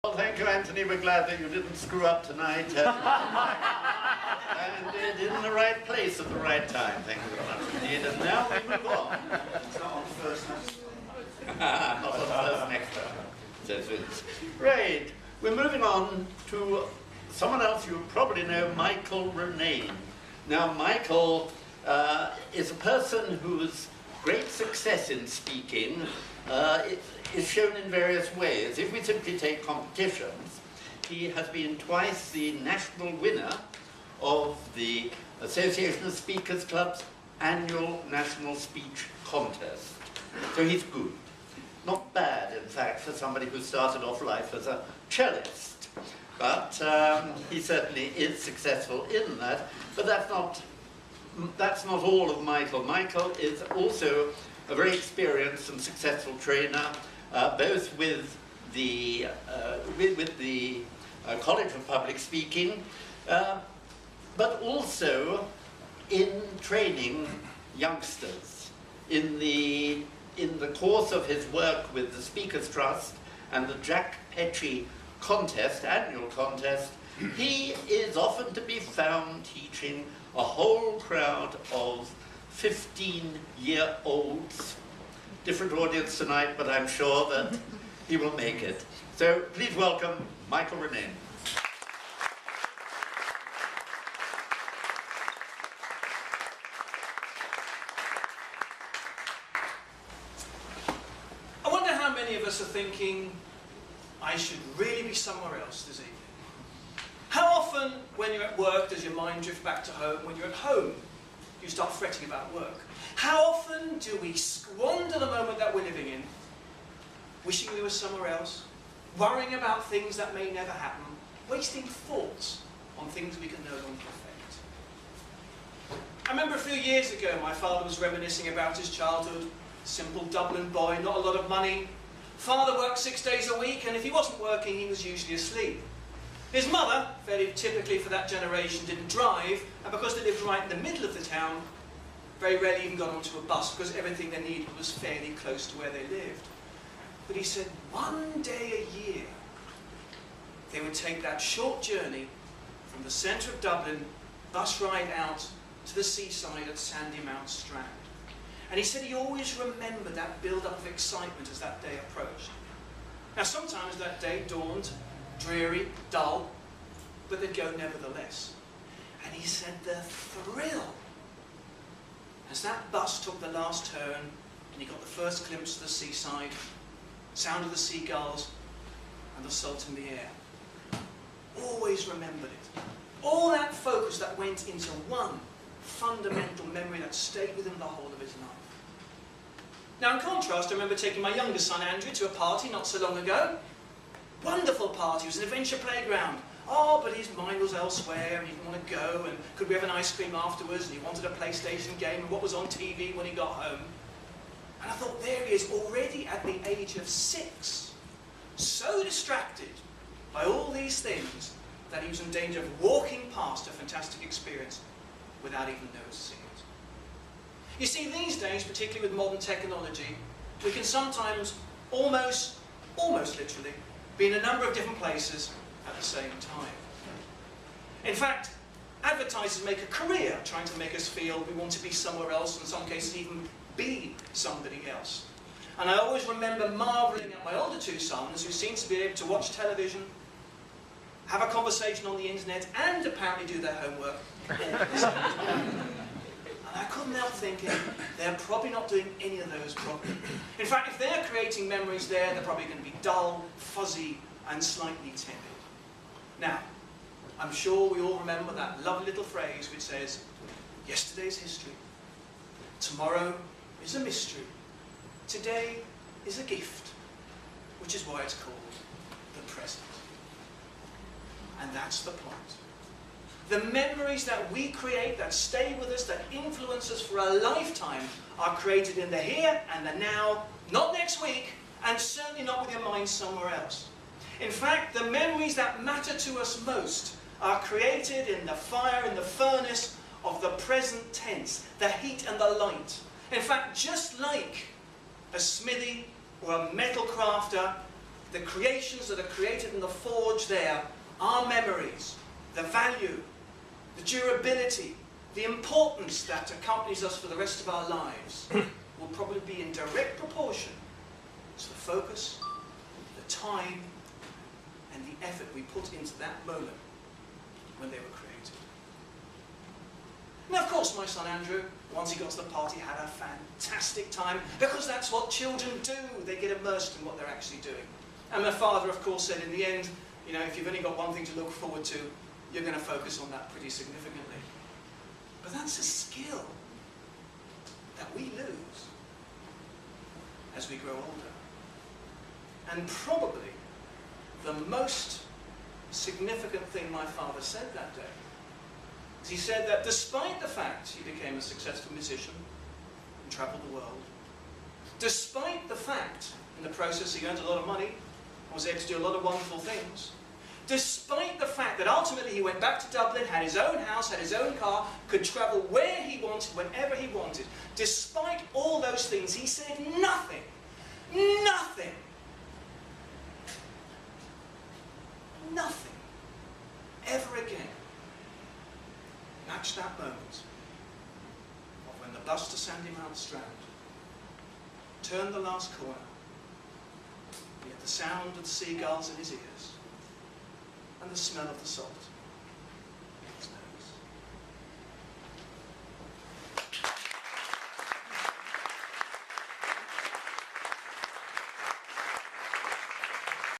Well, thank you, Anthony. We're glad that you didn't screw up tonight. And in the right place at the right time. Thank you very much indeed. And now we move on. It's not on first Not on first next time. Says Vince. Right. We're moving on to someone else you probably know, Michael Ronayne. Now, Michael is a person whose great success in speaking is shown in various ways. If we simply take competitions, he has been twice the national winner of the Association of Speakers Club's annual national speech contest. So he's good. Not bad, in fact, for somebody who started off life as a cellist. But he certainly is successful in that. But that's not all of Michael. Michael is also a very experienced and successful trainer, both with the College of Public Speaking, but also in training youngsters. In the course of his work with the Speakers Trust and the Jack Petrie contest, annual contest, he is often to be found teaching a whole crowd of 15-year-olds. Different audience tonight, but I'm sure that he will make it. So please welcome Michael Ronayne. I wonder how many of us are thinking, I should really be somewhere else this evening. How often, when you're at work, does your mind drift back to home? When you're at home, you start fretting about work. How often do we squander the moment that we're living in, wishing we were somewhere else, worrying about things that may never happen, wasting thoughts on things we can no longer affect? I remember a few years ago, my father was reminiscing about his childhood. Simple Dublin boy, not a lot of money. Father worked 6 days a week, and if he wasn't working, he was usually asleep. His mother, fairly typically for that generation, didn't drive, and because they lived right in the middle of the town, very rarely even got onto a bus because everything they needed was fairly close to where they lived. But he said one day a year, they would take that short journey from the centre of Dublin, bus ride out to the seaside at Sandymount Strand. And he said he always remembered that build-up of excitement as that day approached. Now sometimes that day dawned dreary, dull, but they'd go nevertheless. And he said the thrill, as that bus took the last turn and he got the first glimpse of the seaside, sound of the seagulls and the salt in the air. Always remembered it. All that focus that went into one fundamental memory that stayed with him the whole of his life. Now in contrast, I remember taking my youngest son Andrew to a party not so long ago. Wonderful party, it was an adventure playground. Oh, but his mind was elsewhere and he didn't want to go, and could we have an ice cream afterwards, and he wanted a PlayStation game and what was on TV when he got home. And I thought, there he is, already at the age of 6, so distracted by all these things that he was in danger of walking past a fantastic experience without even noticing it. You see, these days, particularly with modern technology, we can sometimes almost literally, be in a number of different places at the same time. In fact, advertisers make a career trying to make us feel we want to be somewhere else, in some cases even be somebody else. And I always remember marvelling at my older 2 sons, who seemed to be able to watch television, have a conversation on the internet, and apparently do their homework all at the same time. And I couldn't help thinking, they're probably not doing any of those properly. In fact, if they're creating memories there, they're probably going to be dull, fuzzy, and slightly timid. Now, I'm sure we all remember that lovely little phrase which says, yesterday's history, tomorrow is a mystery, today is a gift, which is why it's called the present. And that's the point. The memories that we create, that stay with us, that influence us for a lifetime, are created in the here and the now, not next week, and certainly not with your mind somewhere else. In fact, the memories that matter to us most are created in the fire, in the furnace of the present tense, the heat and the light. In fact, just like a smithy or a metal crafter, the creations that are created in the forge there, our memories, the value, the durability, the importance that accompanies us for the rest of our lives will probably be in direct proportion to the focus, the time, and the effort we put into that moment when they were created. Now, of course, my son Andrew, once he got to the party, had a fantastic time, because that's what children do. They get immersed in what they're actually doing. And my father, of course, said in the end, you know, if you've only got one thing to look forward to, you're going to focus on that pretty significantly. But that's a skill that we lose as we grow older. And probably the most significant thing my father said that day is he said that despite the fact he became a successful musician and travelled the world, despite the fact in the process he earned a lot of money, was able to do a lot of wonderful things, despite the fact that ultimately he went back to Dublin, had his own house, had his own car, could travel where he wanted, whenever he wanted, despite all those things, he said nothing ever again matched that moment of when the bus to Sandymount Strand turned the last corner. He had the sound of the seagulls in his ears and the smell of the salt.